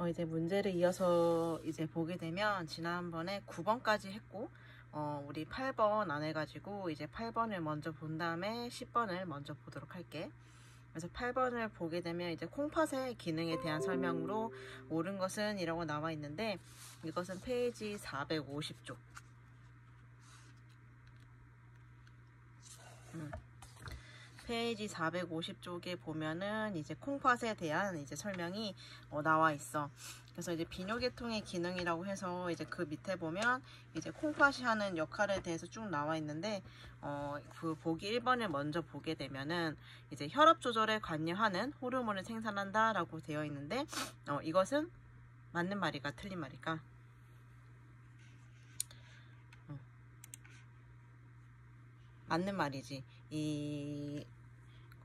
이제 문제를 이어서 이제 보게 되면 지난번에 9번까지 했고 우리 8번 안 해가지고 이제 8번을 먼저 본 다음에 10번을 먼저 보도록 할게. 그래서 8번을 보게 되면 이제 콩팥의 기능에 대한 설명으로 옳은 것은 이라고 나와 있는데 이것은 페이지 450쪽. 페이지 450쪽에 보면은 이제 콩팥에 대한 이제 설명이 나와 있어. 그래서 이제 비뇨계통의 기능이라고 해서 이제 그 밑에 보면 이제 콩팥이 하는 역할에 대해서 쭉 나와 있는데 그 보기 1번을 먼저 보게 되면은 이제 혈압 조절에 관여하는 호르몬을 생산한다라고 되어 있는데 이것은 맞는 말일까 틀린 말일까? 맞는 말이지. 이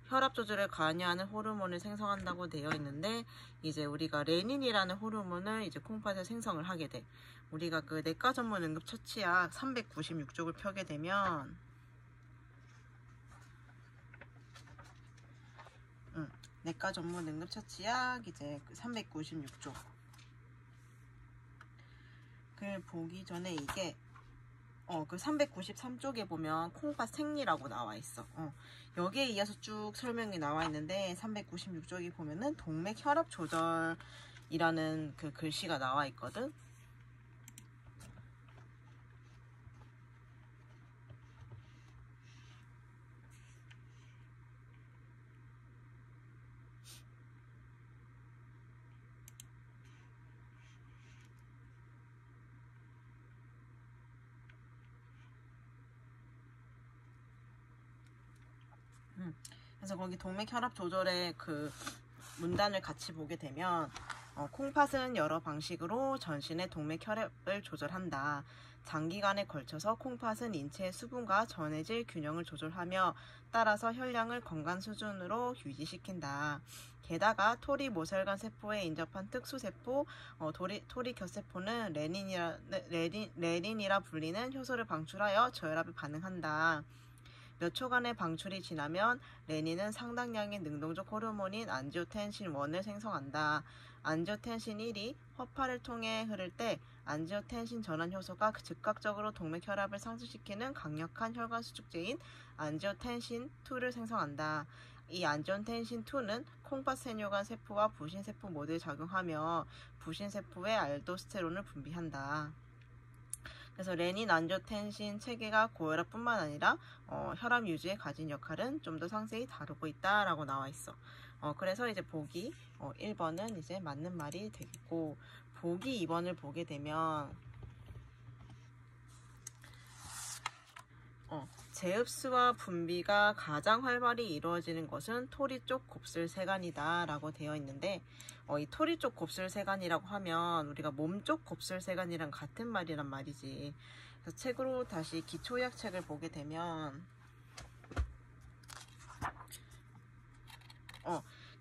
혈압 조절에 관여하는 호르몬을 생성한다고 되어 있는데 이제 우리가 레닌이라는 호르몬을 이제 콩팥에 생성을 하게 돼. 우리가 그 내과 전문 응급처치약 396쪽을 펴게 되면 내과 전문 응급처치약 이제 396쪽 그 보기 전에 이게 그 393쪽에 보면 콩팥 생리라고 나와 있어. 여기에 이어서 쭉 설명이 나와 있는데 396쪽에 보면은 동맥 혈압 조절이라는 그 글씨가 나와 있거든. 그래서 거기 동맥 혈압 조절의 그 문단을 같이 보게 되면 콩팥은 여러 방식으로 전신의 동맥 혈압을 조절한다. 장기간에 걸쳐서 콩팥은 인체의 수분과 전해질 균형을 조절하며 따라서 혈량을 건강 수준으로 유지시킨다. 게다가 토리 모혈관 세포에 인접한 특수세포 토리 곁세포는 레닌이라 불리는 효소를 방출하여 저혈압에 반응한다. 몇 초간의 방출이 지나면 레닌은 상당량의 능동적 호르몬인 안지오텐신 1을 생성한다. 안지오텐신 1이 허파를 통해 흐를 때 안지오텐신 전환 효소가 즉각적으로 동맥 혈압을 상승시키는 강력한 혈관 수축제인 안지오텐신 2를 생성한다. 이 안지오텐신 2는 콩팥 세뇨관 세포와 부신세포 모두에 작용하며 부신세포에 알도스테론을 분비한다. 그래서 레닌 안지오텐신 체계가 고혈압뿐만 아니라 혈압 유지에 가진 역할은 좀 더 상세히 다루고 있다라고 나와 있어. 그래서 이제 보기 1번은 이제 맞는 말이 되겠고 보기 2번을 보게 되면 제흡수와 분비가 가장 활발히 이루어지는 것은 토리 쪽 곱슬세간이다 라고 되어 있는데 이 토리 쪽 곱슬세간이라고 하면 우리가 몸 쪽 곱슬세간이랑 같은 말이란 말이지. 그래서 책으로 다시 기초의학 책을 보게 되면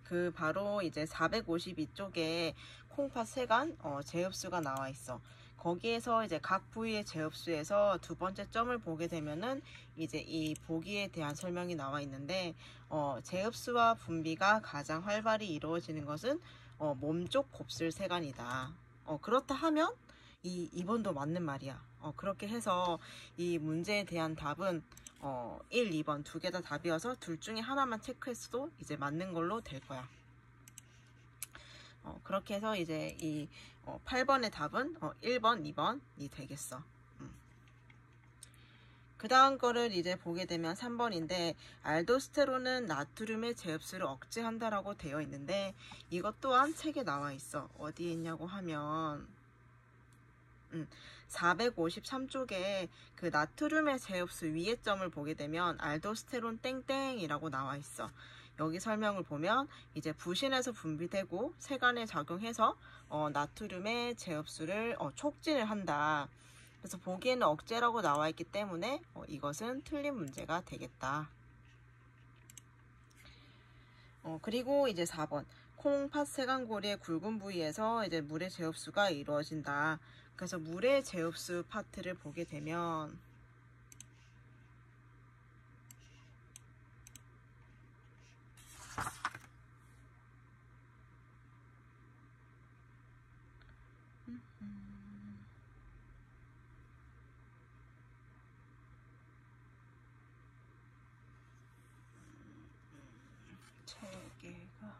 그 바로 이제 452쪽에 콩팥 세간 제흡수가 나와 있어. 거기에서 이제 각 부위의 제흡수에서 두 번째 점을 보게 되면은 이제 이 보기에 대한 설명이 나와 있는데 제흡수와 분비가 가장 활발히 이루어지는 것은 몸쪽 곱슬세간이다. 그렇다 하면 이 2번도 맞는 말이야. 그렇게 해서 이 문제에 대한 답은 1, 2번 두 개 다 답이어서 둘 중에 하나만 체크했어도 이제 맞는 걸로 될 거야. 그렇게 해서 이제 이 8번의 답은 1번, 2번이 되겠어. 그 다음 거를 이제 보게 되면 3번인데 알도스테론은 나트륨의 제흡수를 억제한다라고 되어 있는데 이것 또한 책에 나와 있어. 어디에 있냐고 하면 453쪽에 그 나트륨의 제흡수 위의 점을 보게 되면 알도스테론 땡땡이라고 나와 있어. 여기 설명을 보면 이제 부신에서 분비되고 세간에 작용해서 나트륨의 제흡수를 촉진을 한다. 그래서 보기에는 억제라고 나와 있기 때문에 이것은 틀린 문제가 되겠다. 그리고 이제 4번 콩팥 세간고리의 굵은 부위에서 이제 물의 제흡수가 이루어진다. 그래서 물의 제흡수 파트를 보게 되면 체계가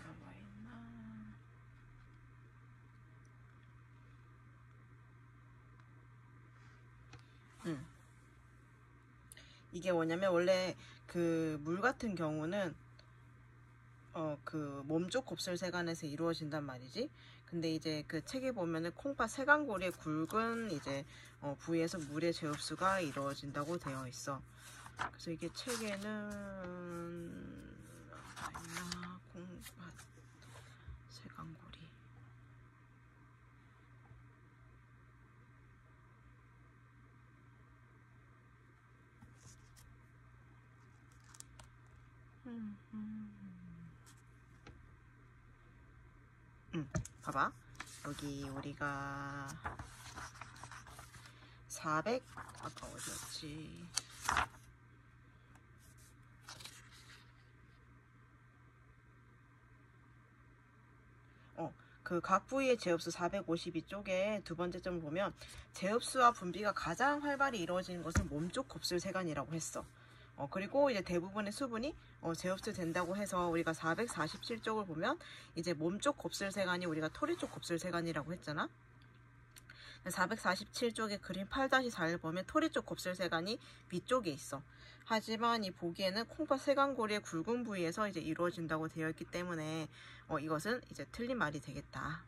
나와 있나? 이게 뭐냐면 원래 그 물 같은 경우는 그 몸쪽 곱슬세간에서 이루어진단 말이지. 근데 이제 그 책에 보면은 콩팥 세간고리의 굵은 이제 부위에서 물의 재흡수가 이루어진다고 되어 있어. 그래서 이게 책에는 있나? 콩팥 세간고리. 봐봐. 여기 우리가 400 아까 어디였지? 그 각 부위의 제흡수 452쪽에 두 번째 점을 보면 제흡수와 분비가 가장 활발히 이루어지는 것은 몸쪽 곱슬세간이라고 했어. 그리고 이제 대부분의 수분이 제흡수 된다고 해서 우리가 447쪽을 보면 이제 몸쪽 곱슬세간이 우리가 토리 쪽 곱슬세간이라고 했잖아. 447쪽의 그림 8-4를 보면 토리 쪽 곱슬세간이 위쪽에 있어. 하지만 이 보기에는 콩팥 세간고리의 굵은 부위에서 이제 이루어진다고 되어 있기 때문에 이것은 이제 틀린 말이 되겠다.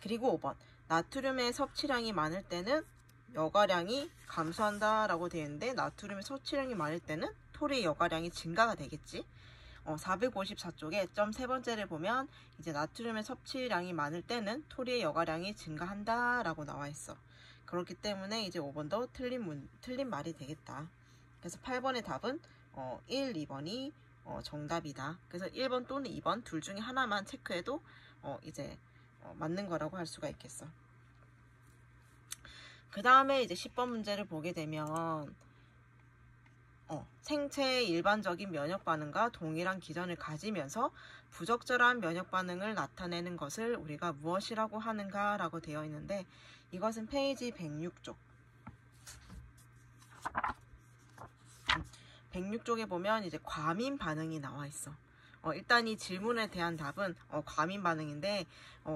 그리고 5번 나트륨의 섭취량이 많을 때는 여과량이 감소한다 라고 되어 있는데 나트륨의 섭취량이 많을 때는 토리의 여과량이 증가가 되겠지. 454쪽에 점 세 번째를 보면 이제 나트륨의 섭취량이 많을 때는 토리의 여과량이 증가한다 라고 나와 있어. 그렇기 때문에 이제 5번도 틀린 말이 되겠다. 그래서 8번의 답은 1, 2번이 정답이다. 그래서 1번 또는 2번 둘 중에 하나만 체크해도 이제 맞는 거라고 할 수가 있겠어. 그 다음에 이제 10번 문제를 보게 되면 생체의 일반적인 면역 반응과 동일한 기전을 가지면서 부적절한 면역 반응을 나타내는 것을 우리가 무엇이라고 하는가 라고 되어 있는데 이것은 페이지 106쪽 106쪽에 보면 이제 과민 반응이 나와 있어. 일단 이 질문에 대한 답은 과민 반응인데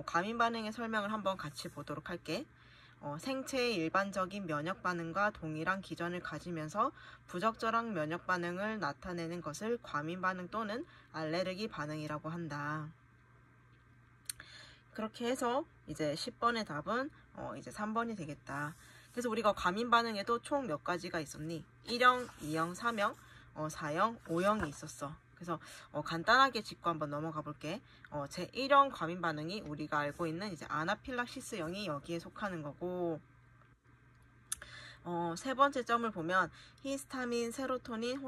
과민 반응의 설명을 한번 같이 보도록 할게. 생체의 일반적인 면역 반응과 동일한 기전을 가지면서 부적절한 면역 반응을 나타내는 것을 과민 반응 또는 알레르기 반응이라고 한다. 그렇게 해서 이제 10번의 답은 이제 3번이 되겠다. 그래서 우리가 과민 반응에도 총 몇 가지가 있었니? 1형, 2형, 3형, 4형, 5형이 있었어. 그래서 간단하게 짚고 한번 넘어가 볼게. 제 1형 과민 반응이 우리가 알고 있는 이제 아나필락시스형이 여기에 속하는 거고 세 번째 점을 보면 히스타민, 세로토닌,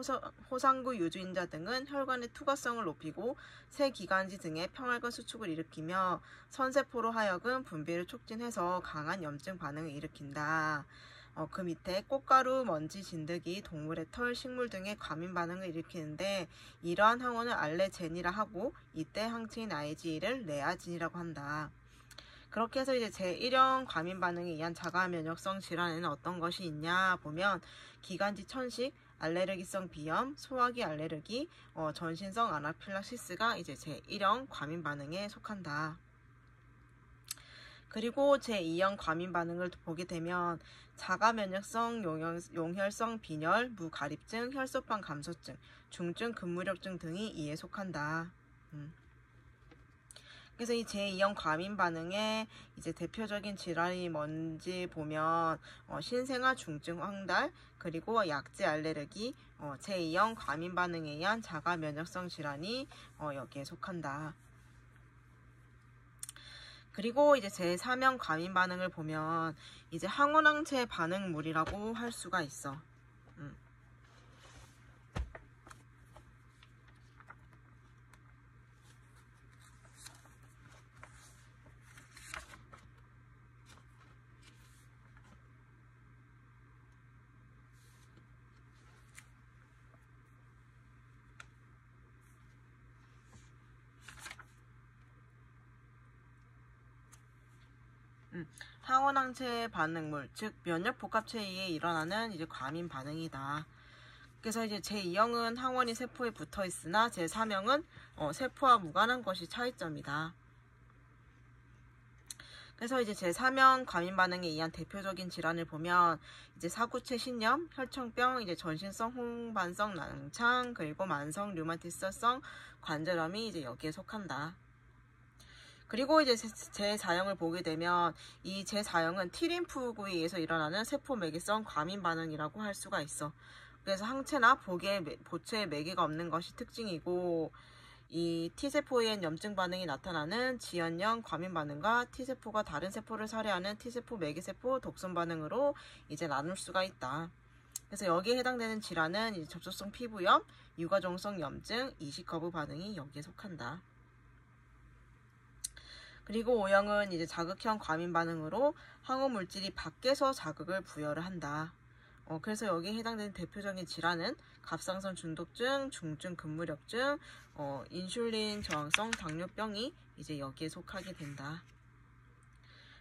호상구 유주인자 등은 혈관의 투과성을 높이고 세기관지 등의 평활근 수축을 일으키며 선세포로 하여금 분비를 촉진해서 강한 염증 반응을 일으킨다. 그 밑에 꽃가루, 먼지, 진드기, 동물의 털, 식물 등의 과민 반응을 일으키는데 이러한 항원을 알레젠이라 하고 이때 항체인 IgE를 레아진이라고 한다. 그렇게 해서 이제 제1형 과민 반응에 의한 자가 면역성 질환에는 어떤 것이 있냐 보면 기관지 천식, 알레르기성 비염, 소화기 알레르기, 전신성 아나필락시스가 이제 제1형 과민 반응에 속한다. 그리고 제2형 과민 반응을 보게 되면 자가 면역성 용혈성 빈혈, 무가립증, 혈소판 감소증, 중증 근무력증 등이 이에 속한다. 그래서 이 제2형 과민 반응의 이제 대표적인 질환이 뭔지 보면 신생아 중증 황달, 그리고 약제 알레르기, 제2형 과민 반응에 의한 자가 면역성 질환이 여기에 속한다. 그리고 이제 제3형 과민 반응을 보면 이제 항원항체 반응물이라고 할 수가 있어. 항원항체의 반응물, 즉 면역 복합체에 의해 일어나는 이제 과민 반응이다. 그래서 이제 제2형은 항원이 세포에 붙어 있으나 제3형은 세포와 무관한 것이 차이점이다. 그래서 이제 제3형 과민 반응에 의한 대표적인 질환을 보면 이제 사구체 신염, 혈청병, 이제 전신성 홍반성 낭창, 그리고 만성 류마티스성 관절염이 이제 여기에 속한다. 그리고 이제 제4형을 보게 되면 이 제4형은 T림프구에 의해서 일어나는 세포 매개성 과민 반응이라고 할 수가 있어. 그래서 항체나 보체에 매개가 없는 것이 특징이고, 이 T세포엔 염증 반응이 나타나는 지연형 과민 반응과 T세포가 다른 세포를 살해하는 T세포 매개세포 독성 반응으로 이제 나눌 수가 있다. 그래서 여기에 해당되는 질환은 이제 접촉성 피부염, 유가종성 염증, 이식거부 반응이 여기에 속한다. 그리고 O형은 이제 자극형 과민 반응으로 항원 물질이 밖에서 자극을 부여를 한다. 그래서 여기에 해당되는 대표적인 질환은 갑상선 중독증, 중증 근무력증, 인슐린 저항성 당뇨병이 이제 여기에 속하게 된다.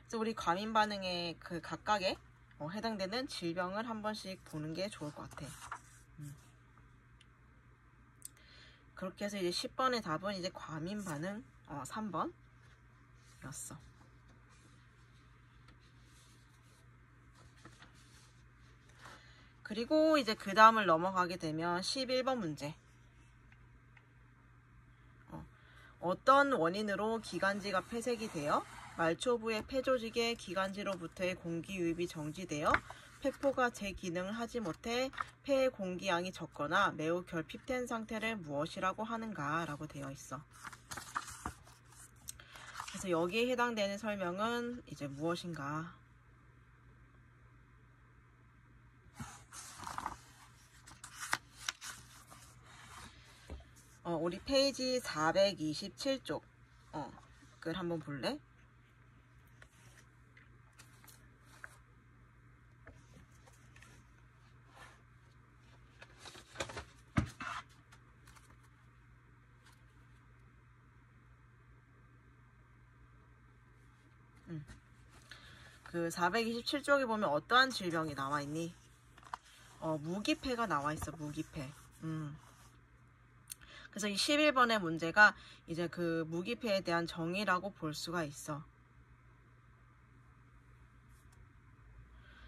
그래서 우리 과민 반응의 그 각각에 해당되는 질병을 한 번씩 보는 게 좋을 것 같아. 그렇게 해서 이제 10번의 답은 이제 과민 반응 3번이었어. 그리고 이제 그 다음을 넘어가게 되면 11번 문제. 어떤 원인으로 기관지가 폐색이 되어 말초부의 폐조직의 기관지로부터의 공기 유입이 정지되어 폐포가 제 기능을 하지 못해 폐의 공기양이 적거나 매우 결핍된 상태를 무엇이라고 하는가 라고 되어 있어. 그래서 여기에 해당되는 설명은 이제 무엇인가. 우리 페이지 427쪽 글 한번 볼래? 그 427쪽에 보면 어떠한 질병이 나와 있니? 무기폐가 나와 있어. 무기폐. 그래서 이 11번의 문제가 이제 그 무기폐에 대한 정의라고 볼 수가 있어.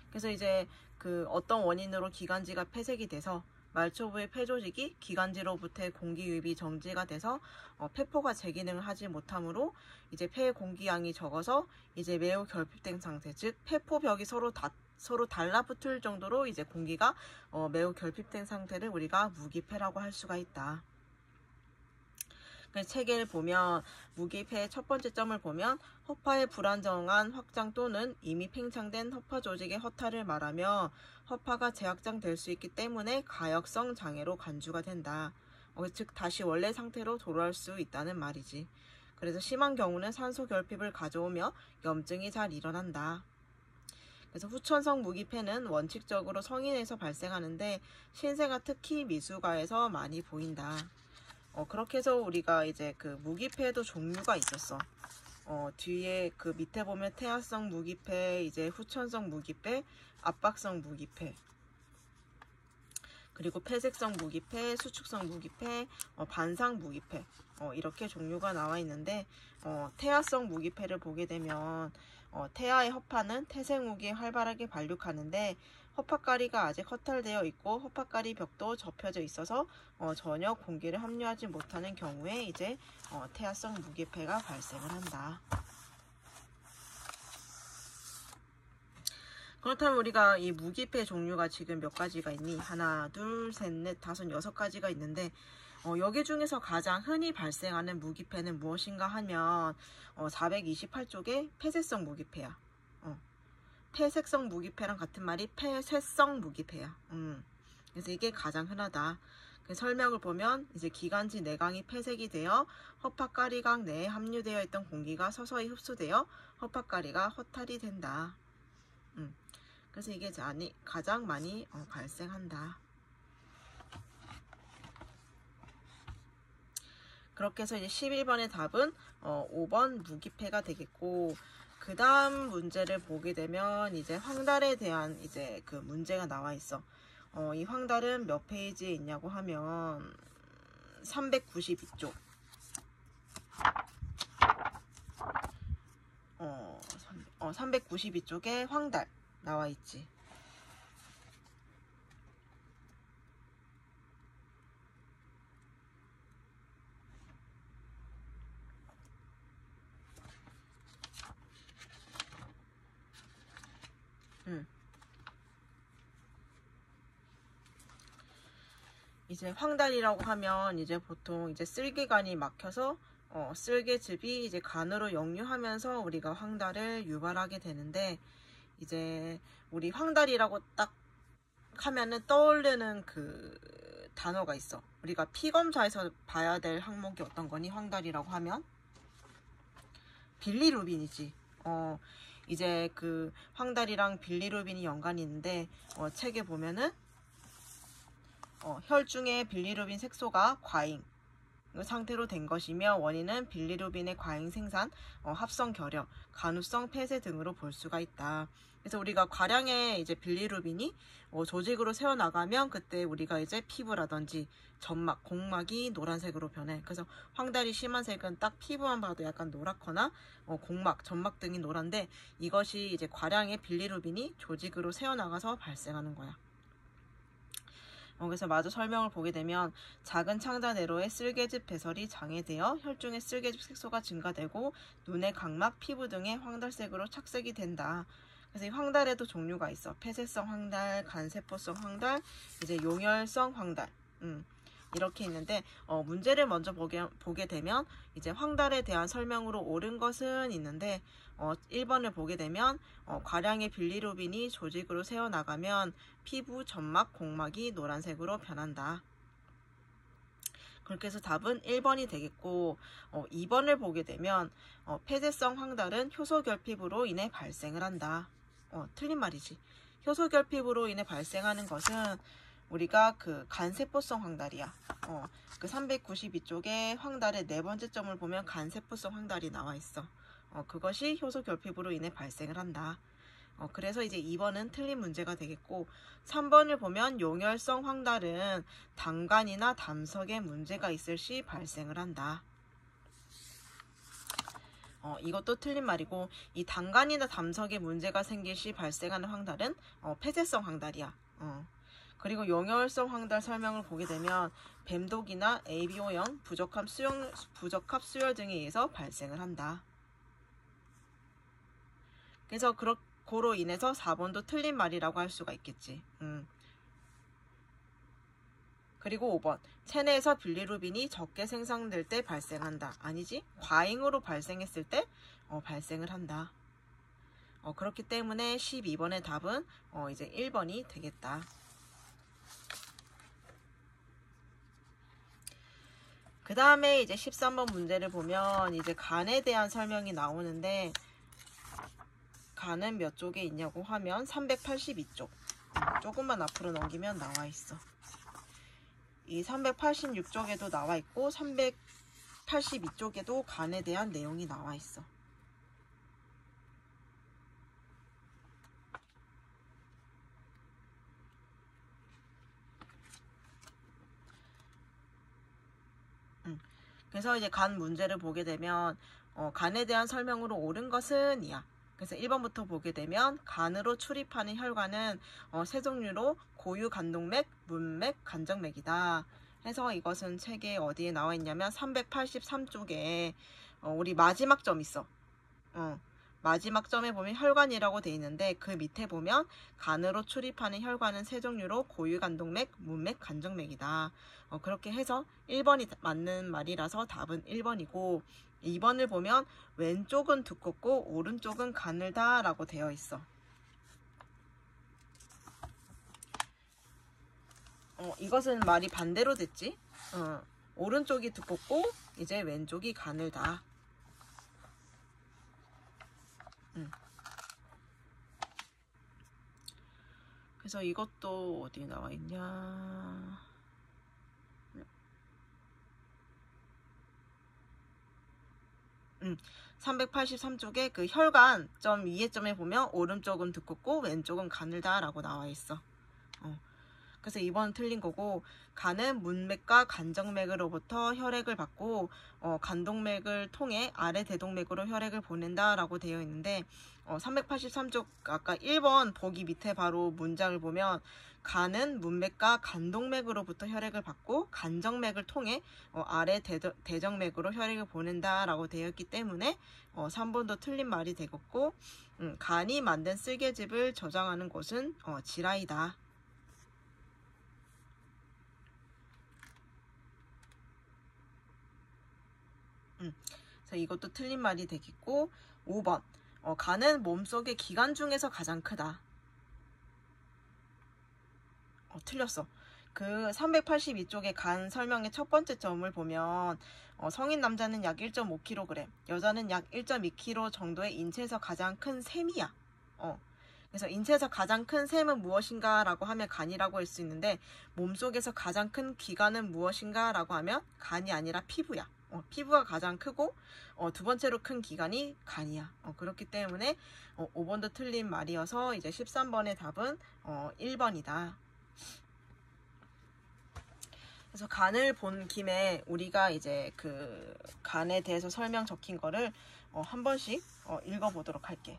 그래서 이제 그 어떤 원인으로 기관지가 폐색이 돼서 말초부의 폐조직이 기관지로부터의 공기 유입이 정지가 돼서 폐포가 제 기능을 하지 못하므로 이제 폐의 공기양이 적어서 이제 매우 결핍된 상태, 즉 폐포벽이 서로 달라붙을 정도로 이제 공기가 매우 결핍된 상태를 우리가 무기폐라고 할 수가 있다. 체계를 보면 무기폐의 첫 번째 점을 보면 허파의 불안정한 확장 또는 이미 팽창된 허파 조직의 허탈을 말하며 허파가 재확장될 수 있기 때문에 가역성 장애로 간주가 된다. 즉 다시 원래 상태로 돌아올 수 있다는 말이지. 그래서 심한 경우는 산소 결핍을 가져오며 염증이 잘 일어난다. 그래서 후천성 무기폐는 원칙적으로 성인에서 발생하는데 신생아 특히 미숙아에서 많이 보인다. 그렇게 해서 우리가 이제 그 무기폐도 종류가 있었어. 뒤에 그 밑에 보면 태아성 무기폐, 이제 후천성 무기폐, 압박성 무기폐, 그리고 폐색성 무기폐, 수축성 무기폐, 반상 무기폐, 이렇게 종류가 나와 있는데, 태아성 무기폐를 보게 되면 태아의 허파는 태생우기에 활발하게 발육하는데 허파가리가 아직 허탈되어 있고 허파가리 벽도 접혀져 있어서 전혀 공기를 함유하지 못하는 경우에 이제 태아성 무기폐가 발생을 한다. 그렇다면 우리가 이 무기폐 종류가 지금 몇 가지가 있니? 하나, 둘, 셋, 넷, 다섯, 여섯 가지가 있는데 여기 중에서 가장 흔히 발생하는 무기폐는 무엇인가 하면 428쪽에 폐쇄성 무기폐야. 폐색성 무기폐랑 같은 말이 폐쇄성 무기폐야. 그래서 이게 가장 흔하다. 그 설명을 보면 이제 기관지 내강이 폐색이 되어 허파가리각 내에 함유되어 있던 공기가 서서히 흡수되어 허파가리가 허탈이 된다. 그래서 이게 가장 많이 발생한다. 그렇게 해서 이제 11번의 답은 5번 무기폐가 되겠고, 그 다음 문제를 보게 되면 이제 황달에 대한 이제 그 문제가 나와 있어. 이 황달은 몇 페이지에 있냐고 하면 392쪽. 392쪽에 황달 나와 있지. 이제 황달이라고 하면 이제 보통 이제 쓸개간이 막혀서 쓸개즙이 이제 간으로 역류하면서 우리가 황달을 유발하게 되는데, 이제 우리 황달이라고 딱 하면은 떠오르는 그 단어가 있어. 우리가 피검사에서 봐야 될 항목이 어떤 거니? 황달이라고 하면 빌리루빈이지. 이제 그 황달이랑 빌리루빈이 연관이 있는데, 책에 보면은 혈중의 빌리루빈 색소가 과잉 상태로 된 것이며, 원인은 빌리루빈의 과잉 생산, 합성 결여, 간후성 폐쇄 등으로 볼 수가 있다. 그래서 우리가 과량의 이제 빌리루빈이 조직으로 새어나가면 그때 우리가 이제 피부라든지 점막, 공막이 노란색으로 변해. 그래서 황달이 심한 색은 딱 피부만 봐도 약간 노랗거나 공막, 점막 등이 노란데, 이것이 이제 과량의 빌리루빈이 조직으로 새어나가서 발생하는 거야. 그래서 마저 설명을 보게 되면, 작은 창자 내로의 쓸개즙 배설이 장애되어 혈중의 쓸개즙 색소가 증가되고 눈의 각막, 피부 등의 황달색으로 착색이 된다. 그래서 이 황달에도 종류가 있어. 폐쇄성 황달, 간세포성 황달, 이제 용혈성 황달. 이렇게 있는데, 문제를 먼저 보게 되면 이제 황달에 대한 설명으로 옳은 것은 있는데, 1번을 보게 되면 과량의 빌리루빈이 조직으로 새어나가면 피부, 점막, 공막이 노란색으로 변한다. 그렇게 해서 답은 1번이 되겠고, 2번을 보게 되면 폐쇄성 황달은 효소결핍으로 인해 발생을 한다. 틀린 말이지. 효소결핍으로 인해 발생하는 것은 우리가 그 간세포성 황달이야. 그 392쪽에 황달의 네 번째 점을 보면 간세포성 황달이 나와 있어. 그것이 효소결핍으로 인해 발생을 한다. 그래서 이제 2번은 틀린 문제가 되겠고, 3번을 보면 용혈성 황달은 당간이나 담석에 문제가 있을 시 발생을 한다. 이것도 틀린 말이고, 이 당간이나 담석에 문제가 생길 시 발생하는 황달은 폐쇄성 황달이야. 그리고 용혈성 황달 설명을 보게 되면 뱀독이나 ABO형 부적합 수혈 등에 의해서 발생을 한다. 그래서 그로 인해서 4번도 틀린 말이라고 할 수가 있겠지. 그리고 5번, 체내에서 빌리루빈이 적게 생산될 때 발생한다. 아니지? 과잉으로 발생했을 때 발생을 한다. 그렇기 때문에 12번의 답은 이제 1번이 되겠다. 그 다음에 이제 13번 문제를 보면 이제 간에 대한 설명이 나오는데, 간은 몇 쪽에 있냐고 하면 382쪽. 조금만 앞으로 넘기면 나와 있어. 이 386쪽에도 나와 있고 382쪽에도 간에 대한 내용이 나와 있어. 그래서 이제 간 문제를 보게 되면 간에 대한 설명으로 옳은 것은 이야. 그래서 1번부터 보게 되면 간으로 출입하는 혈관은 세 종류로 고유 간동맥, 문맥, 간정맥이다. 해서 이것은 책에 어디에 나와 있냐면 383쪽에 우리 마지막 점 있어. 마지막 점에 보면 혈관이라고 돼 있는데, 그 밑에 보면 간으로 출입하는 혈관은 세 종류로 고유 간동맥, 문맥, 간정맥이다. 그렇게 해서 1번이 맞는 말이라서 답은 1번이고, 2번을 보면 왼쪽은 두껍고 오른쪽은 가늘다 라고 되어 있어. 이것은 말이 반대로 됐지? 오른쪽이 두껍고 이제 왼쪽이 가늘다. 그래서 이것도 어디에 나와 있냐? 383쪽에 그 혈관 점 위에 점에 보면 오른쪽은 두껍고 왼쪽은 가늘다 라고 나와 있어. 그래서 2번 틀린 거고, 간은 문맥과 간정맥으로부터 혈액을 받고 간동맥을 통해 아래 대동맥으로 혈액을 보낸다 라고 되어 있는데, 383쪽 아까 1번 보기 밑에 바로 문장을 보면 간은 문맥과 간동맥으로부터 혈액을 받고 간정맥을 통해 아래 대정맥으로 혈액을 보낸다 라고 되어 있기 때문에 3번도 틀린 말이 되겠고, 간이 만든 쓸개즙을 저장하는 곳은 지라이다. 그래서 이것도 틀린 말이 되겠고, 5번 간은 몸속의 기관 중에서 가장 크다. 틀렸어. 그 382쪽의 간 설명의 첫 번째 점을 보면 성인 남자는 약 1.5kg, 여자는 약 1.2kg 정도의 인체에서 가장 큰 셈이야. 그래서 인체에서 가장 큰 셈은 무엇인가 라고 하면 간이라고 할 수 있는데, 몸속에서 가장 큰 기관은 무엇인가 라고 하면 간이 아니라 피부야. 피부가 가장 크고 두 번째로 큰 기관이 간이야. 그렇기 때문에 5번도 틀린 말이어서 이제 13번의 답은 1번이다. 그래서 간을 본 김에 우리가 이제 그 간에 대해서 설명 적힌 거를 한 번씩 읽어보도록 할게.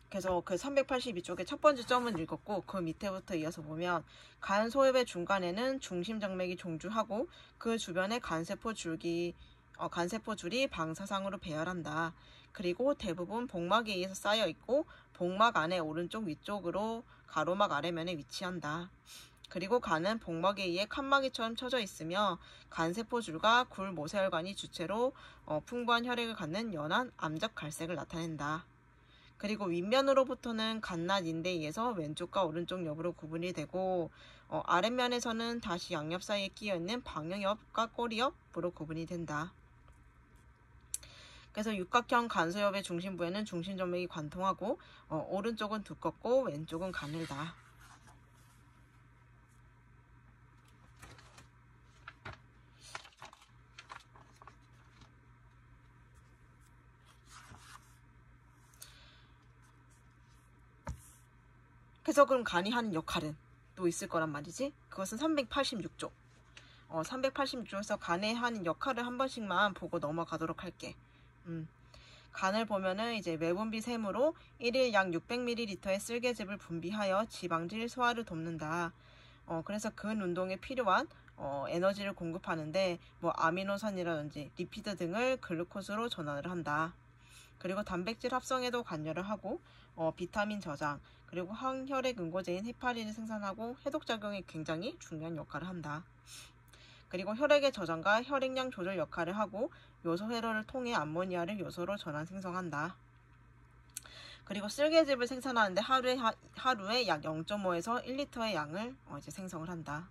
그래서 그 382쪽의 첫 번째 점은 읽었고, 그 밑에부터 이어서 보면 간 소엽의 중간에는 중심정맥이 종주하고 그 주변에 간세포줄이 방사상으로 배열한다. 그리고 대부분 복막에 의해서 쌓여 있고 복막 안에 오른쪽 위쪽으로 가로막 아래면에 위치한다. 그리고 간은 복막에 의해 칸막이처럼 쳐져 있으며 간세포줄과 굴 모세혈관이 주체로 풍부한 혈액을 갖는 연한 암적 갈색을 나타낸다. 그리고 윗면으로부터는 갓낫 인대에 의해서 왼쪽과 오른쪽 옆으로 구분이 되고 아랫면에서는 다시 양옆 사이에 끼어있는 방역엽과 꼬리엽으로 구분이 된다. 그래서 육각형 간소엽의 중심부에는 중심정맥이 관통하고 오른쪽은 두껍고 왼쪽은 가늘다. 그래서 그럼 간이 하는 역할은 또 있을 거란 말이지. 그것은 386쪽. 386쪽에서 간에 하는 역할을 한 번씩만 보고 넘어가도록 할게. 간을 보면은 이제 외분비 샘으로 1일 약 600ml의 쓸개즙을 분비하여 지방질 소화를 돕는다. 그래서 근 운동에 필요한 에너지를 공급하는데 뭐 아미노산이라든지 리피드 등을 글루코스로 전환을 한다. 그리고 단백질 합성에도 관여를 하고 비타민 저장, 그리고 항혈액 응고제인 헤파린을 생산하고 해독작용에 굉장히 중요한 역할을 한다. 그리고 혈액의 저장과 혈액량 조절 역할을 하고 요소 회로를 통해 암모니아를 요소로 전환 생성한다. 그리고 쓸개즙을 생산하는데 하루에 약 0.5에서 1리터의 양을 이제 생성을 한다.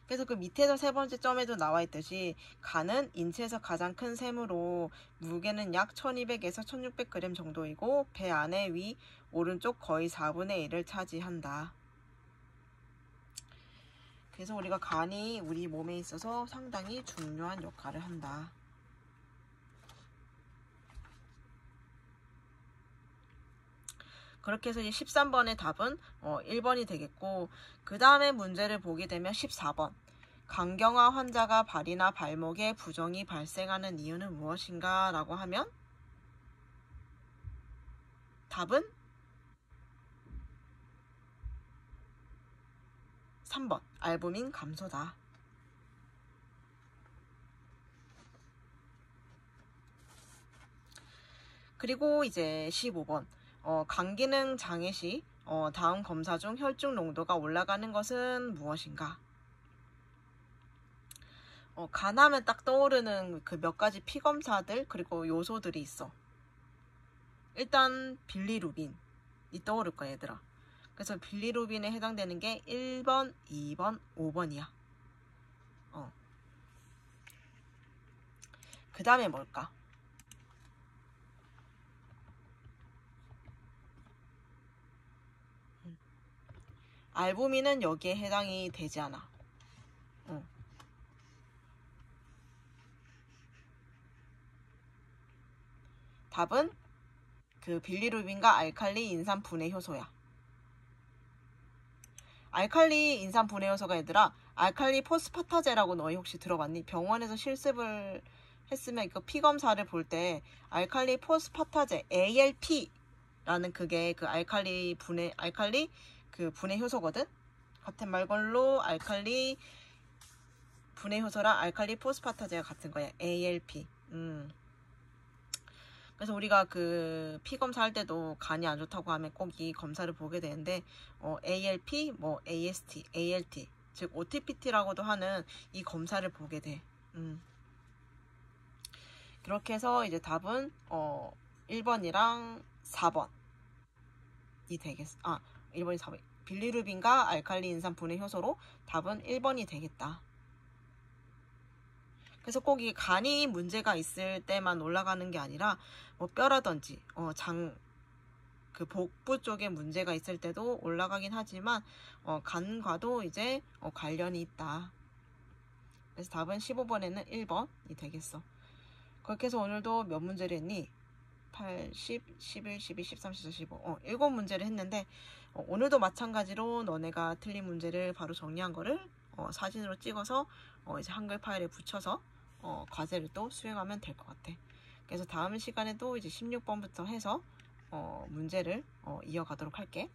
그래서 그 밑에서 세 번째 점에도 나와 있듯이 간은 인체에서 가장 큰 셈으로 무게는 약 1200에서 1600g 정도이고 배 안에 위 오른쪽 거의 4분의 1을 차지한다. 그래서 우리가 간이 우리 몸에 있어서 상당히 중요한 역할을 한다. 그렇게 해서 이제 13번의 답은 1번이 되겠고, 그 다음에 문제를 보게 되면 14번. 간경화 환자가 발이나 발목에 부종이 발생하는 이유는 무엇인가? 라고 하면 답은 3번. 알부민 감소다. 그리고 이제 15번. 간기능 장애 시 다음 검사 중 혈중 농도가 올라가는 것은 무엇인가? 간하면 딱 떠오르는 그 몇 가지 피검사들 그리고 요소들이 있어. 일단 빌리루빈이 떠오를 거야, 얘들아. 그래서 빌리루빈에 해당되는 게 1번, 2번, 5번이야. 그 다음에 뭘까? 알부민은 여기에 해당이 되지 않아. 답은 그 빌리루빈과 알칼리 인산 분해 효소야. 알칼리 인산 분해 효소가 얘들아, 알칼리 포스파타제라고 너희 혹시 들어봤니? 병원에서 실습을 했으면 이거 피 검사를 볼 때 알칼리 포스파타제 ALP라는 그게 그 알칼리 그 분해 효소거든. 같은 말걸로 알칼리 분해 효소랑 알칼리 포스파타제가 같은 거야. ALP. 그래서 우리가 그 피 검사할 때도 간이 안 좋다고 하면 꼭 이 검사를 보게 되는데 ALP, 뭐 AST, ALT, 즉 OTPT라고도 하는 이 검사를 보게 돼. 그렇게 해서 이제 답은 1번이랑 4번이 되겠어. 1번이 4번. 빌리루빈과 알칼리 인산 분해 효소로 답은 1번이 되겠다. 그래서 꼭 이 간이 문제가 있을 때만 올라가는 게 아니라 뭐 뼈라든지 그 복부 쪽에 문제가 있을 때도 올라가긴 하지만 간과도 이제 관련이 있다. 그래서 답은 15번에는 1번이 되겠어. 그렇게 해서 오늘도 몇 문제를 했니? 8, 10, 11, 12, 13, 14, 15 7문제를 했는데 오늘도 마찬가지로 너네가 틀린 문제를 바로 정리한 거를 사진으로 찍어서 이제 한글 파일에 붙여서 과제를 또 수행하면 될 것 같아. 그래서 다음 시간에도 이제 16번부터 해서 문제를 이어가도록 할게.